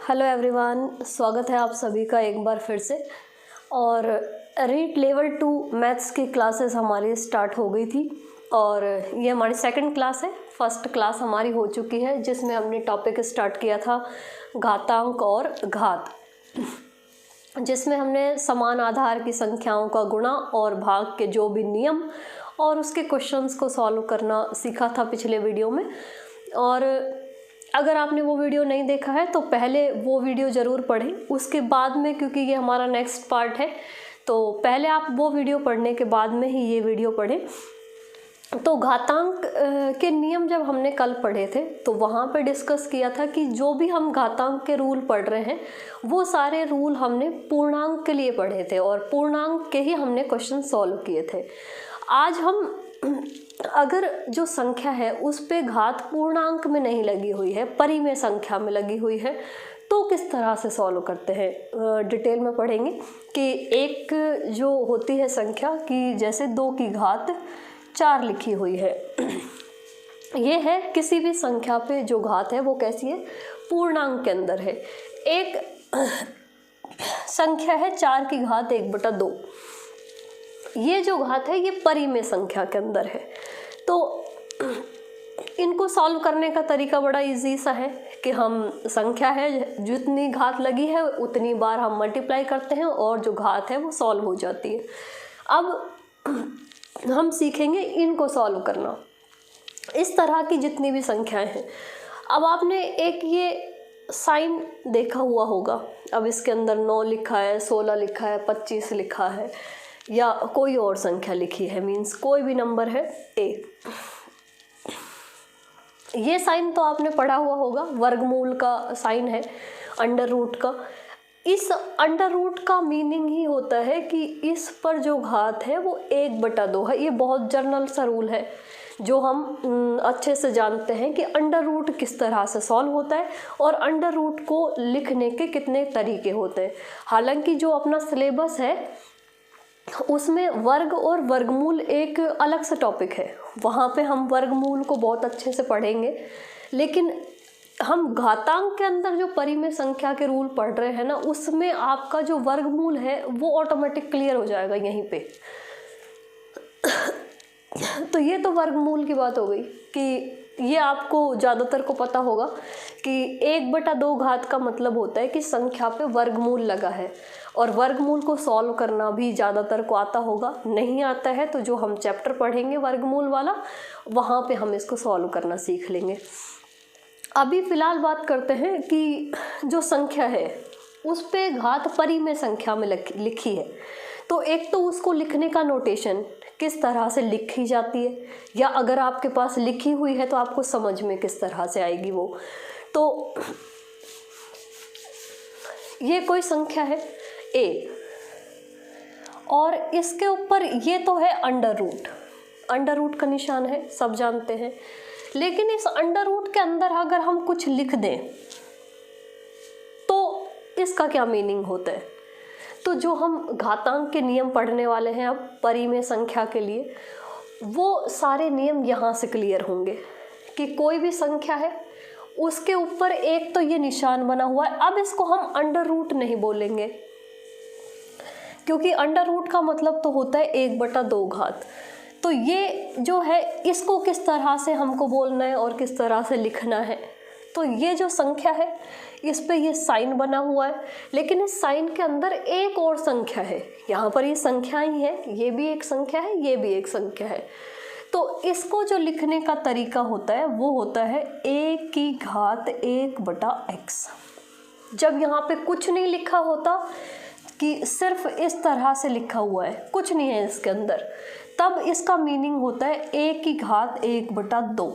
Hello everyone, स्वागत है आप सभी का एक बार फिर से। और रीट लेवल 2 मैथ्स की क्लासेस हमारी स्टार्ट हो गई थी और ये हमारी सेकंड क्लास है। फर्स्ट क्लास हमारी हो चुकी है जिसमें हमने टॉपिक स्टार्ट किया था घातांक और घात, जिसमें हमने समान आधार की संख्याओं का गुणा और भाग के जो भी नियम और उसके क्वेश्चंस को सॉल्व करना सीखा था पिछले वीडियो में। और अगर आपने वो वीडियो नहीं देखा है तो पहले वो वीडियो ज़रूर पढ़ें, उसके बाद में, क्योंकि ये हमारा नेक्स्ट पार्ट है, तो पहले आप वो वीडियो पढ़ने के बाद में ही ये वीडियो पढ़ें। तो घातांक के नियम जब हमने कल पढ़े थे तो वहाँ पे डिस्कस किया था कि जो भी हम घातांक के रूल पढ़ रहे हैं वो सारे रूल हमने पूर्णांक के लिए पढ़े थे और पूर्णांक के ही हमने क्वेश्चन सॉल्व किए थे। आज हम अगर जो संख्या है उस पे घात पूर्णांक में नहीं लगी हुई है, परिमेय संख्या में लगी हुई है, तो किस तरह से सॉल्व करते हैं डिटेल में पढ़ेंगे। कि एक जो होती है संख्या कि जैसे 2 की घात 4 लिखी हुई है, ये है किसी भी संख्या पे जो घात है वो कैसी है, पूर्णांक के अंदर है। एक संख्या है 4 की घात 1/2, ये जो घात है ये परिमेय संख्या के अंदर है। तो इनको सॉल्व करने का तरीका बड़ा इजी सा है कि हम संख्या है जितनी घात लगी है उतनी बार हम मल्टीप्लाई करते हैं और जो घात है वो सॉल्व हो जाती है। अब हम सीखेंगे इनको सॉल्व करना, इस तरह की जितनी भी संख्याएं हैं। अब आपने एक ये साइन देखा हुआ होगा, अब इसके अंदर 9 लिखा है, 16 लिखा है, 25 लिखा है या कोई और संख्या लिखी है, मीन्स कोई भी नंबर है ए। ये साइन तो आपने पढ़ा हुआ होगा, वर्गमूल का साइन है, अंडर रूट का। इस अंडर रूट का मीनिंग ही होता है कि इस पर जो घात है वो 1/2 है। ये बहुत जनरल सा रूल है जो हम अच्छे से जानते हैं कि अंडर रूट किस तरह से सॉल्व होता है और अंडर रूट को लिखने के कितने तरीके होते हैं। हालांकि जो अपना सिलेबस है उसमें वर्ग और वर्गमूल एक अलग सा टॉपिक है, वहाँ पे हम वर्गमूल को बहुत अच्छे से पढ़ेंगे। लेकिन हम घातांक के अंदर जो परिमेय संख्या के रूल पढ़ रहे हैं ना, उसमें आपका जो वर्गमूल है वो ऑटोमेटिक क्लियर हो जाएगा यहीं पे। तो ये तो वर्गमूल की बात हो गई कि ये आपको ज़्यादातर को पता होगा कि 1/2 घात का मतलब होता है कि संख्या पे वर्गमूल लगा है। और वर्गमूल को सॉल्व करना भी ज़्यादातर को आता होगा, नहीं आता है तो जो हम चैप्टर पढ़ेंगे वर्गमूल वाला वहाँ पे हम इसको सॉल्व करना सीख लेंगे। अभी फ़िलहाल बात करते हैं कि जो संख्या है उस पे घात परिमेय संख्या में लिखी है, तो एक तो उसको लिखने का नोटेशन किस तरह से लिखी जाती है, या अगर आपके पास लिखी हुई है तो आपको समझ में किस तरह से आएगी वो। तो ये कोई संख्या है a और इसके ऊपर ये तो है अंडर रूट, अंडर रूट का निशान है, सब जानते हैं। लेकिन इस अंडर रूट के अंदर अगर हम कुछ लिख दें तो इसका क्या मीनिंग होता है। तो जो हम घातांक के नियम पढ़ने वाले हैं अब परिमेय संख्या के लिए, वो सारे नियम यहाँ से क्लियर होंगे कि कोई भी संख्या है उसके ऊपर एक तो ये निशान बना हुआ है। अब इसको हम अंडर रूट नहीं बोलेंगे क्योंकि अंडर रूट का मतलब तो होता है 1/2 घात। तो ये जो है इसको किस तरह से हमको बोलना है और किस तरह से लिखना है। तो ये जो संख्या है इस पे ये साइन बना हुआ है, लेकिन इस साइन के अंदर एक और संख्या है। यहाँ पर ये संख्या ही है, ये भी एक संख्या है, ये भी एक संख्या है। तो इसको जो लिखने का तरीका होता है वो होता है a की घात 1/x। जब यहाँ पे कुछ नहीं लिखा होता कि सिर्फ इस तरह से लिखा हुआ है, कुछ नहीं है इसके अंदर, तब इसका मीनिंग होता है a की घात 1/2।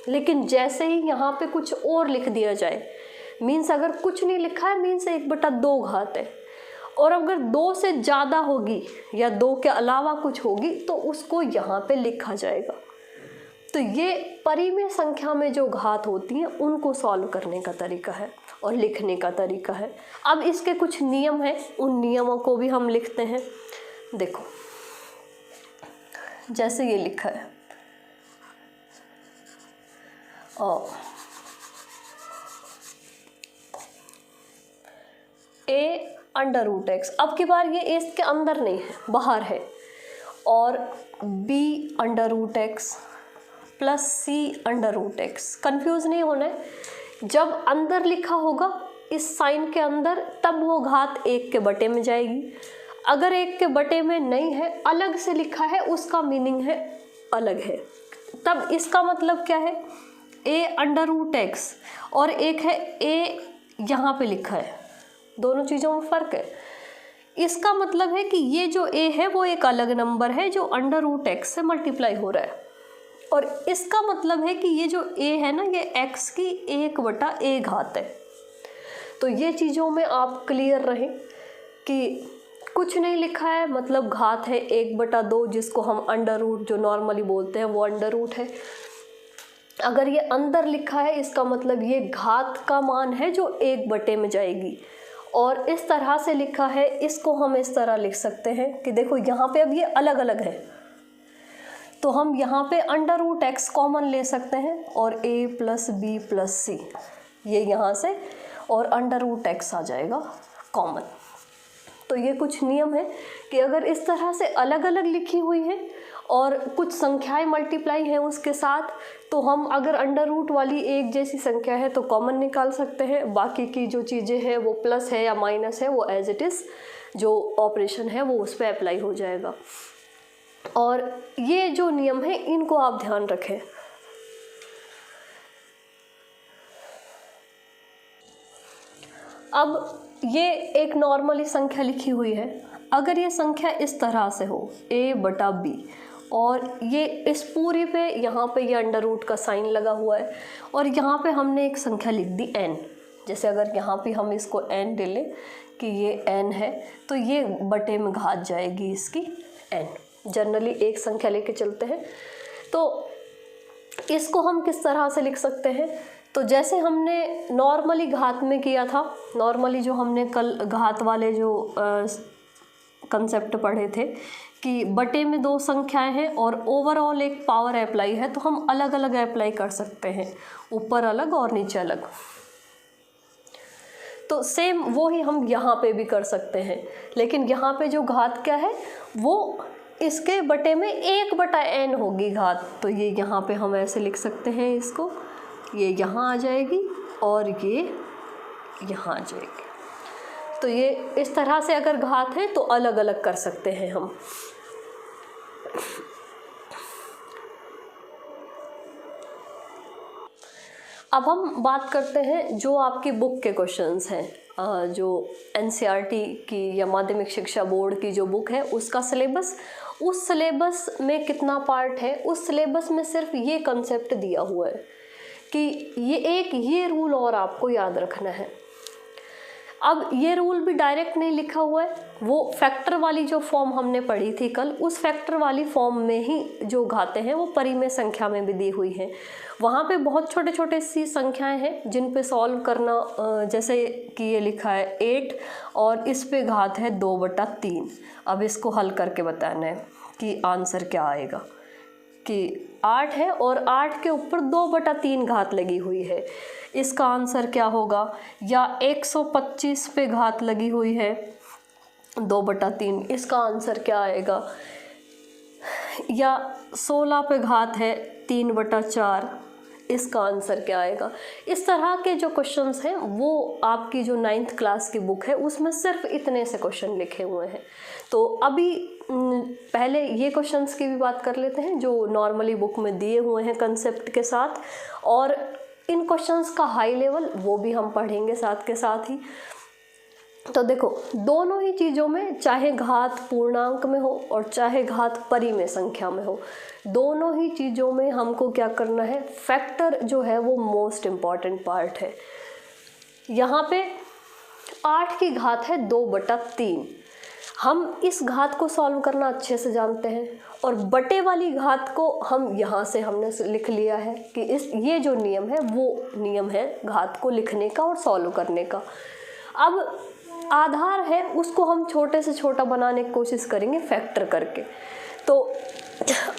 लेकिन जैसे ही यहाँ पे कुछ और लिख दिया जाए, मीन्स अगर कुछ नहीं लिखा है मीन्स 1/2 घात है, और अगर 2 से ज़्यादा होगी या 2 के अलावा कुछ होगी तो उसको यहाँ पे लिखा जाएगा। तो ये परिमेय संख्या में जो घात होती हैं उनको सॉल्व करने का तरीका है और लिखने का तरीका है। अब इसके कुछ नियम हैं, उन नियमों को भी हम लिखते हैं। देखो जैसे ये लिखा है a√x, अब की बार ये a के अंदर नहीं है, बाहर है, और b√x प्लस c√x। कंफ्यूज नहीं होना है, जब अंदर लिखा होगा इस साइन के अंदर तब वो घात 1 के बटे में जाएगी। अगर 1 के बटे में नहीं है, अलग से लिखा है, उसका मीनिंग है अलग है। तब इसका मतलब क्या है, a√x और एक है a यहाँ पे लिखा है, दोनों चीज़ों में फ़र्क है। इसका मतलब है कि ये जो a है वो एक अलग नंबर है जो √x से मल्टीप्लाई हो रहा है, और इसका मतलब है कि ये जो a है ना, ये x की 1/a घात है। तो ये चीज़ों में आप क्लियर रहें कि कुछ नहीं लिखा है मतलब घात है 1/2, जिसको हम अंडर रूट जो नॉर्मली बोलते हैं वो अंडर रूट है। अगर ये अंदर लिखा है इसका मतलब ये घात का मान है जो 1 बटे में जाएगी। और इस तरह से लिखा है, इसको हम इस तरह लिख सकते हैं कि देखो यहाँ पे अब ये अलग अलग है, तो हम यहाँ पे अंडर√x कॉमन ले सकते हैं और a + b + c ये यहाँ से, और अंडर√x आ जाएगा कॉमन। तो ये कुछ नियम है कि अगर इस तरह से अलग अलग लिखी हुई है और कुछ संख्याएं मल्टीप्लाई हैं उसके साथ, तो हम अगर अंडर रूट वाली एक जैसी संख्या है तो कॉमन निकाल सकते हैं। बाकी की जो चीज़ें हैं वो प्लस है या माइनस है, वो एज इट इज़ जो ऑपरेशन है वो उस पर अप्लाई हो जाएगा। और ये जो नियम है इनको आप ध्यान रखें। अब ये एक नॉर्मली संख्या लिखी हुई है, अगर ये संख्या इस तरह से हो a/b और ये इस पूरी पे यहाँ पे ये अंडर रूट का साइन लगा हुआ है और यहाँ पे हमने एक संख्या लिख दी n। जैसे अगर यहाँ पे हम इसको n ले लें कि ये n है, तो ये बटे में घात जाएगी इसकी n। जनरली एक संख्या लेके चलते हैं, तो इसको हम किस तरह से लिख सकते हैं, तो जैसे हमने नॉर्मली घात में किया था, नॉर्मली जो हमने कल घात वाले जो कंसेप्ट पढ़े थे कि बटे में 2 संख्याएं हैं और ओवरऑल एक पावर अप्लाई है, तो हम अलग अलग अप्लाई कर सकते हैं, ऊपर अलग और नीचे अलग। तो सेम वो ही हम यहाँ पे भी कर सकते हैं, लेकिन यहाँ पे जो घात क्या है वो इसके बटे में 1/n होगी घात। तो ये यहाँ पे हम ऐसे लिख सकते हैं, इसको ये यहाँ आ जाएगी और ये यहाँ आ जाएगी। तो ये इस तरह से अगर घात है तो अलग अलग कर सकते हैं हम। अब हम बात करते हैं जो आपकी बुक के क्वेश्चंस हैं, जो एनसीईआरटी की या माध्यमिक शिक्षा बोर्ड की जो बुक है उसका सिलेबस, उस सिलेबस में कितना पार्ट है, उस सिलेबस में सिर्फ ये कंसेप्ट दिया हुआ है कि ये रूल और आपको याद रखना है। अब ये रूल भी डायरेक्ट नहीं लिखा हुआ है, वो फैक्टर वाली जो फॉर्म हमने पढ़ी थी कल, उस फैक्टर वाली फॉर्म में ही जो घातें हैं वो परिमेय संख्या में भी दी हुई हैं। वहाँ पे बहुत छोटे छोटे सी संख्याएं हैं जिन पे सॉल्व करना, जैसे कि ये लिखा है 8 और इस पे घात है 2/3। अब इसको हल करके बताना है कि आंसर क्या आएगा, कि 8 है और 8 के ऊपर 2/3 घात लगी हुई है, इसका आंसर क्या होगा। या 125 पे घात लगी हुई है 2/3, इसका आंसर क्या आएगा। या 16 पे घात है 3/4, इसका आंसर क्या आएगा। इस तरह के जो क्वेश्चंस हैं वो आपकी जो 9th क्लास की बुक है उसमें सिर्फ इतने से क्वेश्चन लिखे हुए हैं। तो अभी पहले ये क्वेश्चंस की भी बात कर लेते हैं जो नॉर्मली बुक में दिए हुए हैं कंसेप्ट के साथ, और इन क्वेश्चंस का हाई लेवल वो भी हम पढ़ेंगे साथ के साथ ही। तो देखो, दोनों ही चीज़ों में, चाहे घात पूर्णांक में हो और चाहे घात परिमेय संख्या में हो, दोनों ही चीज़ों में हमको क्या करना है, फैक्टर जो है वो मोस्ट इम्पॉर्टेंट पार्ट है। यहाँ पे 8 की घात है 2/3, हम इस घात को सॉल्व करना अच्छे से जानते हैं, और बटे वाली घात को हम यहाँ से हमने लिख लिया है कि ये जो नियम है वो नियम है घात को लिखने का और सॉल्व करने का। अब आधार है उसको हम छोटे से छोटा बनाने की कोशिश करेंगे फैक्टर करके। तो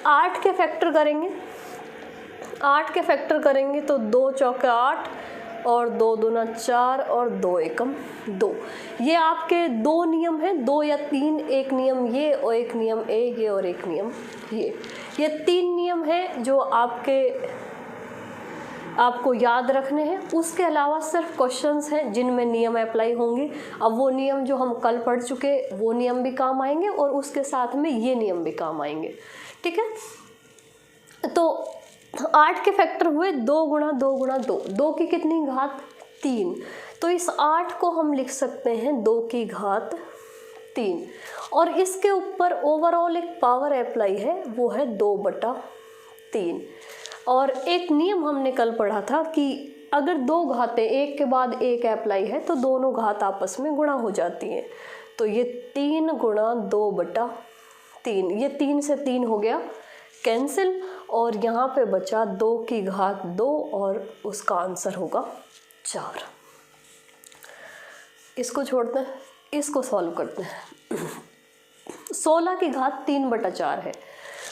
8 के फैक्टर करेंगे, 8 के फैक्टर करेंगे तो 2 चौके 8, और 2 दूना 4 और 2 एकम 2। ये आपके 2 नियम हैं, 2 या 3, एक नियम ये और एक नियम ये और एक नियम ये 3 नियम हैं जो आपको याद रखने हैं। उसके अलावा सिर्फ क्वेश्चंस हैं जिनमें नियम अप्लाई होंगे। अब वो नियम जो हम कल पढ़ चुके वो नियम भी काम आएंगे और उसके साथ में ये नियम भी काम आएंगे, ठीक है। तो 8 के फैक्टर हुए 2 गुणा 2 गुणा 2, 2 की कितनी घात 3। तो इस 8 को हम लिख सकते हैं 2 की घात 3 और इसके ऊपर ओवरऑल एक पावर अप्लाई है, वो है 2/3। और एक नियम हमने कल पढ़ा था कि अगर 2 घातें एक के बाद एक अप्लाई है तो दोनों घात आपस में गुणा हो जाती हैं। तो ये 3 गुणा 2/3, ये 3 से 3 हो गया कैंसिल और यहाँ पे बचा 2 की घात 2 और उसका आंसर होगा 4। इसको छोड़ते हैं, इसको सॉल्व करते हैं। 16 की घात 3/4 है।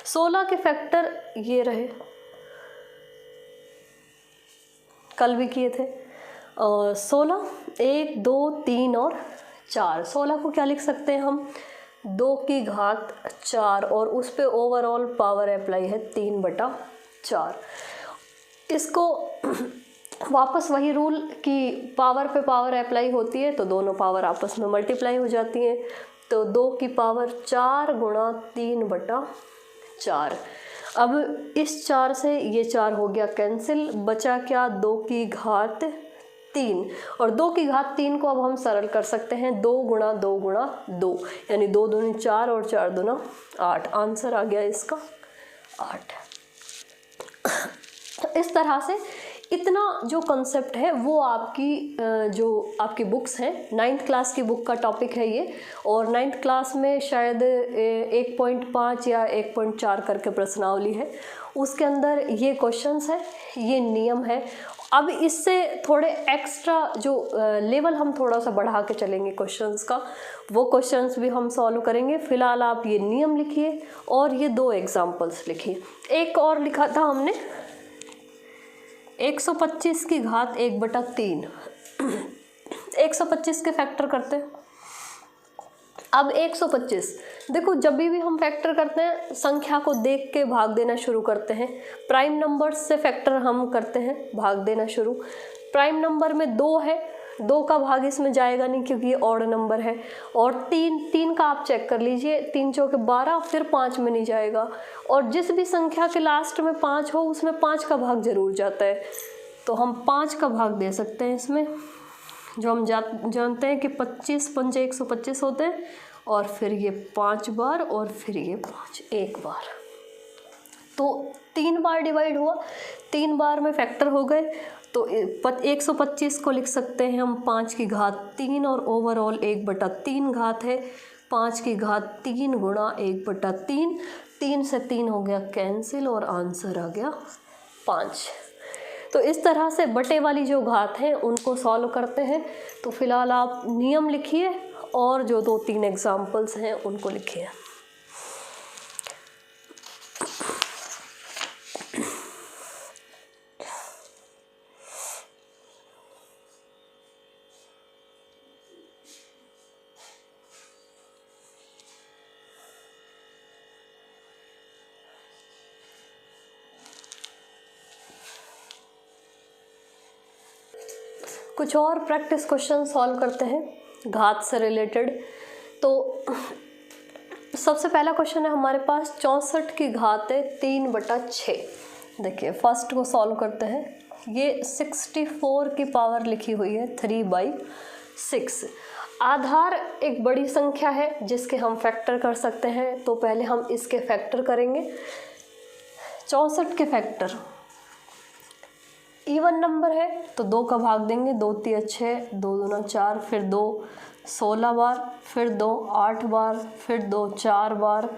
16 के फैक्टर ये रहे, कल भी किए थे। 16 1 2 3 और 4। 16 को क्या लिख सकते हैं हम 2 की घात 4 और उस पे ओवरऑल पावर अप्लाई है 3/4। इसको वापस वही रूल कि पावर पे पावर अप्लाई होती है तो दोनों पावर आपस में मल्टीप्लाई हो जाती हैं। तो 2 की पावर 4 गुणा 3/4। अब इस 4 से ये 4 हो गया कैंसिल, बचा क्या 2 की घात 3 और 2 की घात 3 को अब हम सरल कर सकते हैं 2 गुणा 2 गुणा 2, यानी 2 दूनी 4 और 4 दूना 8। आंसर आ गया इसका 8। इस तरह से इतना जो कंसेप्ट है वो जो आपकी बुक्स हैं, 9th क्लास की बुक का टॉपिक है ये, और 9th क्लास में शायद 1.5 या 1.4 करके प्रश्नावली है, उसके अंदर ये क्वेश्चंस है, ये नियम है। अब इससे थोड़े एक्स्ट्रा जो लेवल हम थोड़ा सा बढ़ा के चलेंगे क्वेश्चंस का, वो क्वेश्चंस भी हम सॉल्व करेंगे। फिलहाल आप ये नियम लिखिए और ये 2 एग्जाम्पल्स लिखिए। एक और लिखा था हमने 125 की घात 1/3। 125 के फैक्टर करते हैं। अब 125 देखो, जब भी हम फैक्टर करते हैं संख्या को देख के भाग देना शुरू करते हैं। प्राइम नंबर्स से फैक्टर हम करते हैं, भाग देना शुरू। प्राइम नंबर में 2 है, 2 का भाग इसमें जाएगा नहीं क्योंकि ये ऑड नंबर है। और 3 का आप चेक कर लीजिए, 3 चौके 12, फिर 5 में नहीं जाएगा। और जिस भी संख्या के लास्ट में 5 हो उसमें 5 का भाग जरूर जाता है, तो हम 5 का भाग दे सकते हैं इसमें। जो हम जानते हैं कि 25 पंजे 125 होते हैं, और फिर ये 5 बार और फिर ये 5 एक बार, तो 3 बार डिवाइड हुआ, 3 बार में फैक्टर हो गए। तो 125 को लिख सकते हैं हम 5 की घात 3 और ओवरऑल 1/3 घात है। 5 की घात 3 गुणा 1/3, 3 से 3 हो गया कैंसिल और आंसर आ गया 5। तो इस तरह से बटे वाली जो घात हैं उनको सॉल्व करते हैं। तो फिलहाल आप नियम लिखिए और जो 2-3 एग्जाम्पल्स हैं उनको लिखिए। कुछ और प्रैक्टिस क्वेश्चन सॉल्व करते हैं घात से रिलेटेड। तो सबसे पहला क्वेश्चन है हमारे पास 64 की घात है 3/6। देखिए फर्स्ट को सॉल्व करते हैं। ये 64 की पावर लिखी हुई है 3/6। आधार एक बड़ी संख्या है जिसके हम फैक्टर कर सकते हैं, तो पहले हम इसके फैक्टर करेंगे। 64 के फैक्टर इवन नंबर है तो 2 का भाग देंगे, 2 3 6, 2 दूना 4, फिर 2 16 बार, फिर 2 8 बार, फिर 2 4 बार,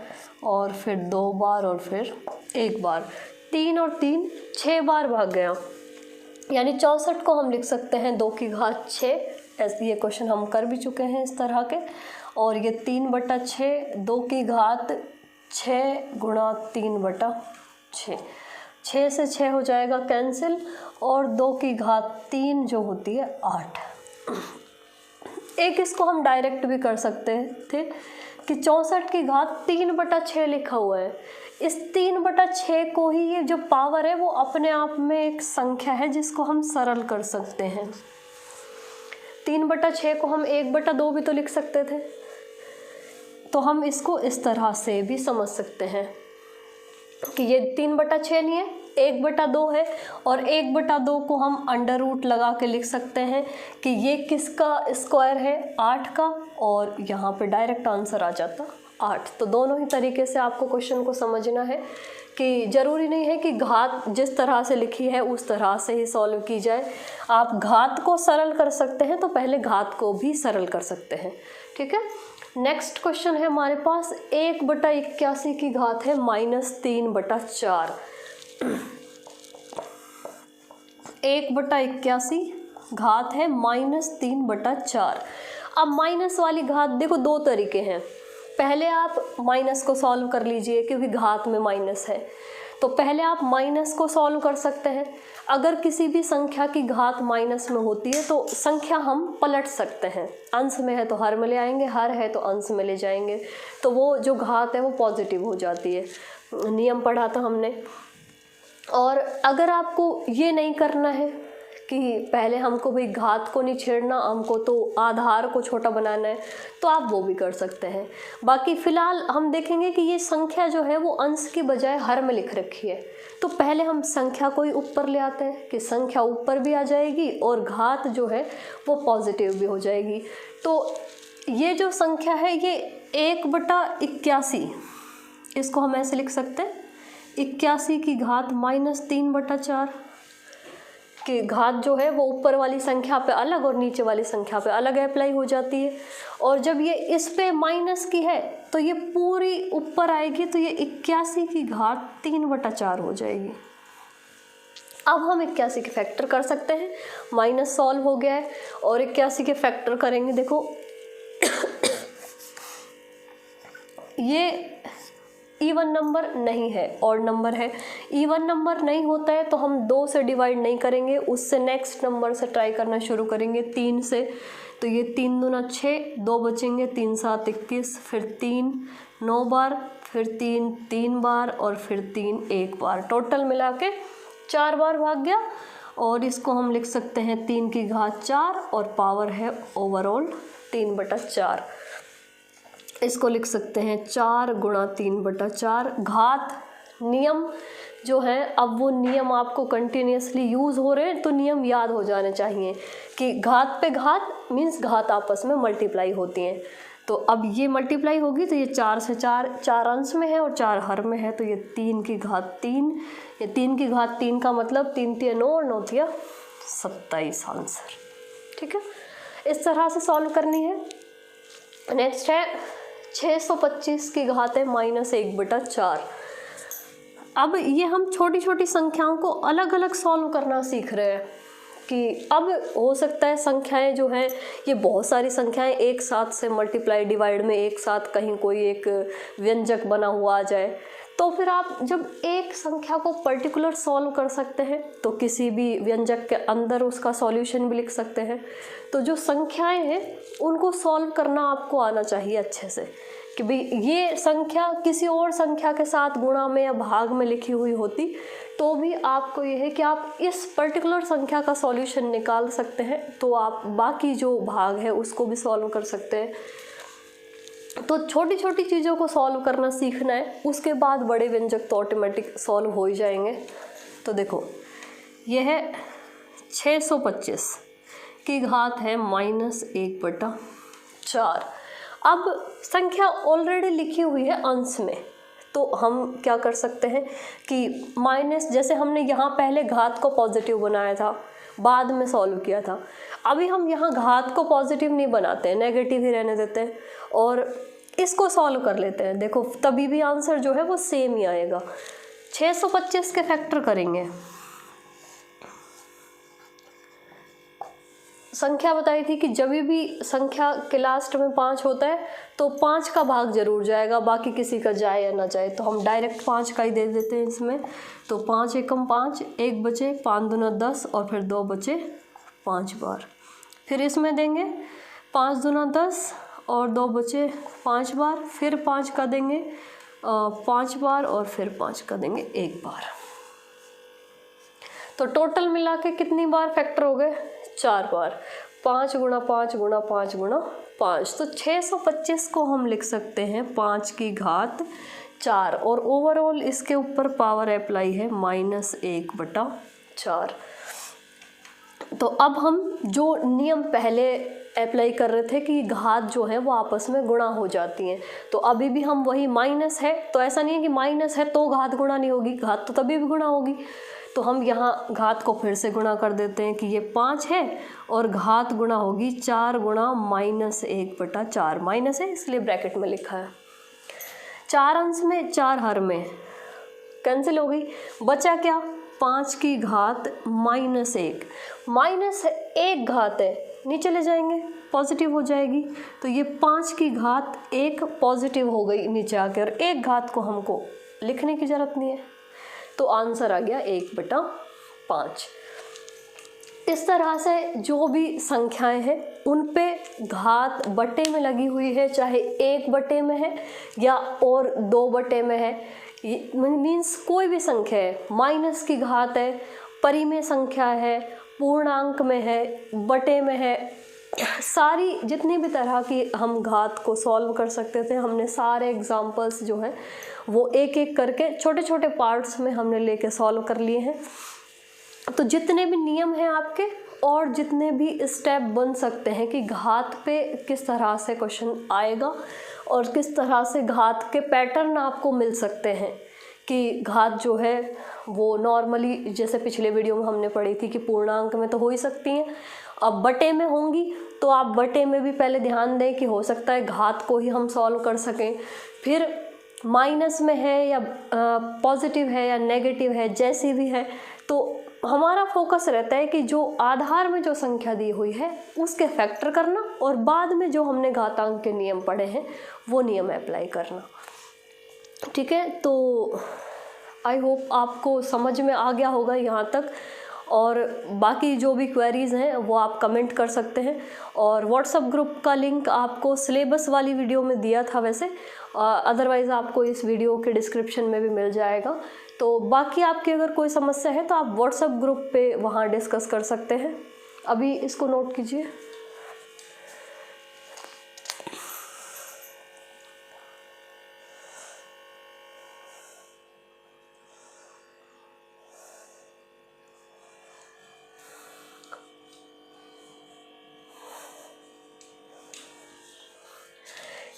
और फिर 2 बार और फिर 1 बार। 3 और 3 6 बार भाग गया, यानी 64 को हम लिख सकते हैं 2 की घात 6। ऐसे ये क्वेश्चन हम कर भी चुके हैं इस तरह के। और ये 3/6, 2 की घात 6 गुणा 3/6। 6 से 6 हो जाएगा कैंसिल, और 2 की घात 3 जो होती है 8। एक इसको हम डायरेक्ट भी कर सकते थे कि 64 की घात 3/6 लिखा हुआ है। इस 3/6 को ही, ये जो पावर है वो अपने आप में एक संख्या है जिसको हम सरल कर सकते हैं। 3/6 को हम 1/2 भी तो लिख सकते थे, तो हम इसको इस तरह से भी समझ सकते हैं कि ये 3/6 नहीं है, 1/2 है, और 1/2 को हम अंडर रूट लगा के लिख सकते हैं कि ये किसका स्क्वायर है, 8 का, और यहाँ पे डायरेक्ट आंसर आ जाता 8। तो दोनों ही तरीके से आपको क्वेश्चन को समझना है कि ज़रूरी नहीं है कि घात जिस तरह से लिखी है उस तरह से ही सॉल्व की जाए। आप घात को सरल कर सकते हैं तो पहले घात को भी सरल कर सकते हैं। ठीक है, नेक्स्ट क्वेश्चन है हमारे पास 1/81 की घात है -3/4। 1/81 घात है -3/4। अब माइनस वाली घात देखो, दो तरीके हैं। पहले आप माइनस को सॉल्व कर लीजिए क्योंकि घात में माइनस है, तो पहले आप माइनस को सॉल्व कर सकते हैं। अगर किसी भी संख्या की घात माइनस में होती है तो संख्या हम पलट सकते हैं, अंश में है तो हर में ले आएंगे, हर है तो अंश में ले जाएंगे, तो वो जो घात है वो पॉजिटिव हो जाती है। नियम पढ़ा था हमने। और अगर आपको ये नहीं करना है कि पहले हमको भाई घात को नहीं छेड़ना, हमको तो आधार को छोटा बनाना है, तो आप वो भी कर सकते हैं। बाकी फ़िलहाल हम देखेंगे कि ये संख्या जो है वो अंश की बजाय हर में लिख रखी है, तो पहले हम संख्या को ही ऊपर ले आते हैं कि संख्या ऊपर भी आ जाएगी और घात जो है वो पॉजिटिव भी हो जाएगी। तो ये जो संख्या है ये 1/81, इसको हम ऐसे लिख सकते हैं 81 की घात -3/4 कि घात जो है वो ऊपर वाली संख्या पे अलग और नीचे वाली संख्या पे अलग अप्लाई हो जाती है। और जब ये इस पे माइनस की है तो ये पूरी ऊपर आएगी, तो ये 81 की घात 3/4 हो जाएगी। अब हम 81 के फैक्टर कर सकते हैं, माइनस सॉल्व हो गया है और 81 के फैक्टर करेंगे। देखो ये इवन नंबर नहीं है, ऑड नंबर है। इवन नंबर नहीं होता है तो हम 2 से डिवाइड नहीं करेंगे, उससे नेक्स्ट नंबर से ट्राई करना शुरू करेंगे 3 से। तो ये 3 दूना 6, 2 बचेंगे, 3 7 21, फिर 3 9 बार, फिर 3 3 बार और फिर 3 1 बार, टोटल मिला के 4 बार भाग गया। और इसको हम लिख सकते हैं 3 की घात 4 और पावर है ओवरऑल 3/4। इसको लिख सकते हैं 4 गुणा 3/4। घात नियम जो है, अब वो नियम आपको कंटिन्यूसली यूज़ हो रहे हैं तो नियम याद हो जाने चाहिए कि घात पे घात मीन्स घात आपस में मल्टीप्लाई होती हैं। तो अब ये मल्टीप्लाई होगी तो ये 4 से 4 अंश में है और 4 हर में है, तो ये 3 की घात 3, ये 3 की घात 3 का मतलब 3 तिया 9 और 9 तिया 27 आंसर। ठीक है, इस तरह से सॉल्व करनी है। नेक्स्ट है 625 की घात है -1/4। अब ये हम छोटी छोटी संख्याओं को अलग अलग सॉल्व करना सीख रहे हैं कि अब हो सकता है संख्याएं जो हैं ये बहुत सारी संख्याएं एक साथ से मल्टीप्लाई डिवाइड में एक साथ कहीं कोई एक व्यंजक बना हुआ आ जाए, तो फिर आप जब एक संख्या को पर्टिकुलर सॉल्व कर सकते हैं तो किसी भी व्यंजक के अंदर उसका सॉल्यूशन भी लिख सकते हैं। तो जो संख्याएं हैं उनको सॉल्व करना आपको आना चाहिए अच्छे से कि भाई ये संख्या किसी और संख्या के साथ गुणा में या भाग में लिखी हुई होती तो भी आपको ये है कि आप इस पर्टिकुलर संख्या का सॉल्यूशन निकाल सकते हैं, तो आप बाकी जो भाग है उसको भी सॉल्व कर सकते हैं। तो छोटी छोटी चीज़ों को सॉल्व करना सीखना है, उसके बाद बड़े व्यंजक तो ऑटोमेटिक सॉल्व हो ही जाएंगे। तो देखो यह है 625 की घात है -1/4। अब संख्या ऑलरेडी लिखी हुई है अंश में, तो हम क्या कर सकते हैं कि माइनस, जैसे हमने यहाँ पहले घात को पॉजिटिव बनाया था बाद में सॉल्व किया था, अभी हम यहाँ घात को पॉजिटिव नहीं बनाते हैं, नेगेटिव ही रहने देते हैं और इसको सॉल्व कर लेते हैं। देखो तभी भी आंसर जो है वो सेम ही आएगा। 625 के फैक्टर करेंगे, संख्या बताई थी कि जब भी संख्या के लास्ट में 5 होता है तो 5 का भाग जरूर जाएगा, बाकी किसी का जाए या ना जाए। तो हम डायरेक्ट 5 का ही दे देते हैं इसमें। तो 5 एकम 5, 1 बचे, 5 दूना 10 और फिर 2 बचे 5 बार। फिर इसमें देंगे 5 दूना 10 और 2 बचे 5 बार, फिर 5 का देंगे 5 बार और फिर 5 का देंगे 1 बार। तो टोटल मिला के कितनी बार फैक्टर हो गए? 4 बार। 5 गुणा 5 गुणा 5 गुणा 5, तो 625 को हम लिख सकते हैं 5 की घात 4। और ओवरऑल इसके ऊपर पावर अप्लाई है -1/4। तो अब हम जो नियम पहले अप्लाई कर रहे थे कि घात जो है वो आपस में गुणा हो जाती हैं, तो अभी भी हम वही माइनस है, तो ऐसा नहीं है कि माइनस है तो घात गुणा नहीं होगी, घात तो तभी भी गुणा होगी। तो हम यहाँ घात को फिर से गुणा कर देते हैं कि ये 5 है और घात गुणा होगी 4 गुणा -1/4। माइनस है इसलिए ब्रैकेट में लिखा है। 4 अंश में 4 हर में कैंसिल हो गई, बचा क्या? 5 की घात -1। -1 घात है, नीचे ले जाएंगे पॉजिटिव हो जाएगी, तो ये 5 की घात 1 पॉजिटिव हो गई नीचे आके, और 1 घात को हमको लिखने की ज़रूरत नहीं है। तो आंसर आ गया 1/5। इस तरह से जो भी संख्याएं हैं उन पे घात बटे में लगी हुई है, चाहे 1 बटे में है या और 2 बटे में है, मीन्स कोई भी संख्या है, माइनस की घात है, परिमेय संख्या है, पूर्णांक में है, बटे में है, सारी जितनी भी तरह की हम घात को सॉल्व कर सकते थे, हमने सारे एग्जाम्पल्स जो हैं वो एक एक करके छोटे छोटे पार्ट्स में हमने लेके सॉल्व कर लिए हैं। तो जितने भी नियम हैं आपके और जितने भी स्टेप बन सकते हैं कि घात पे किस तरह से क्वेश्चन आएगा और किस तरह से घात के पैटर्न आपको मिल सकते हैं, कि घात जो है वो नॉर्मली जैसे पिछले वीडियो में हमने पढ़ी थी कि पूर्णांक में तो हो ही सकती हैं, अब बटे में होंगी तो आप बटे में भी पहले ध्यान दें कि हो सकता है घात को ही हम सॉल्व कर सकें, फिर माइनस में है या पॉजिटिव है या नेगेटिव है, जैसी भी है, तो हमारा फोकस रहता है कि जो आधार में जो संख्या दी हुई है उसके फैक्टर करना और बाद में जो हमने घातांक के नियम पढ़े हैं वो नियम अप्लाई करना। ठीक है, तो आई होप आपको समझ में आ गया होगा यहाँ तक, और बाकी जो भी क्वेरीज़ हैं वो आप कमेंट कर सकते हैं। और व्हाट्सएप ग्रुप का लिंक आपको सिलेबस वाली वीडियो में दिया था वैसे, अदरवाइज़ आपको इस वीडियो के डिस्क्रिप्शन में भी मिल जाएगा। तो बाकी आपकी अगर कोई समस्या है तो आप व्हाट्सएप ग्रुप पे वहाँ डिस्कस कर सकते हैं। अभी इसको नोट कीजिए।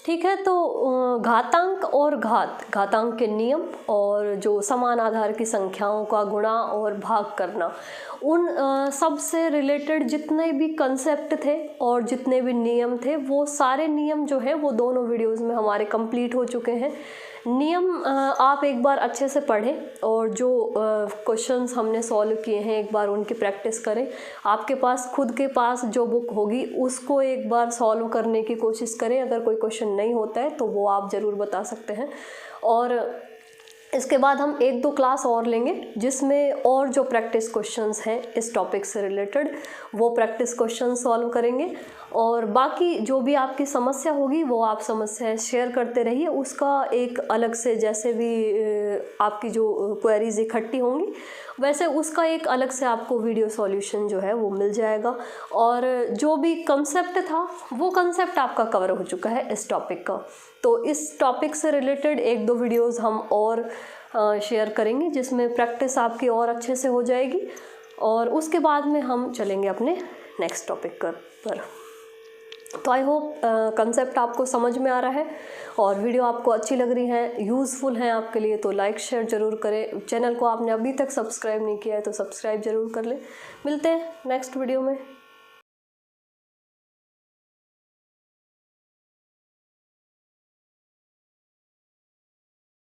ठीक है, तो घातांक और घातांक के नियम और जो समान आधार की संख्याओं का गुणा और भाग करना, उन सब से रिलेटेड जितने भी कंसेप्ट थे और जितने भी नियम थे वो सारे नियम जो हैं वो दोनों वीडियोस में हमारे कंप्लीट हो चुके हैं। नियम आप एक बार अच्छे से पढ़ें और जो क्वेश्चंस हमने सॉल्व किए हैं एक बार उनकी प्रैक्टिस करें। आपके पास खुद के पास जो बुक होगी उसको एक बार सॉल्व करने की कोशिश करें। अगर कोई क्वेश्चन नहीं होता है तो वो आप ज़रूर बता सकते हैं। और इसके बाद हम 1-2 क्लास और लेंगे जिसमें और जो प्रैक्टिस क्वेश्चंस हैं इस टॉपिक से रिलेटेड वो प्रैक्टिस क्वेश्चन सॉल्व करेंगे। और बाकी जो भी आपकी समस्या होगी वो आप समस्याएं शेयर करते रहिए, उसका एक अलग से जैसे भी आपकी जो क्वेरीज इकट्ठी होंगी वैसे उसका एक अलग से आपको वीडियो सॉल्यूशन जो है वो मिल जाएगा। और जो भी कंसेप्ट था वो कंसेप्ट आपका कवर हो चुका है इस टॉपिक का। तो इस टॉपिक से रिलेटेड 1-2 वीडियोस हम और शेयर करेंगे जिसमें प्रैक्टिस आपकी और अच्छे से हो जाएगी। और उसके बाद में हम चलेंगे अपने नेक्स्ट टॉपिक पर। तो आई होप कंसेप्ट आपको समझ में आ रहा है और वीडियो आपको अच्छी लग रही है, यूज़फुल है आपके लिए, तो लाइक शेयर ज़रूर करें। चैनल को आपने अभी तक सब्सक्राइब नहीं किया है तो सब्सक्राइब ज़रूर कर लें। मिलते हैं नेक्स्ट वीडियो में।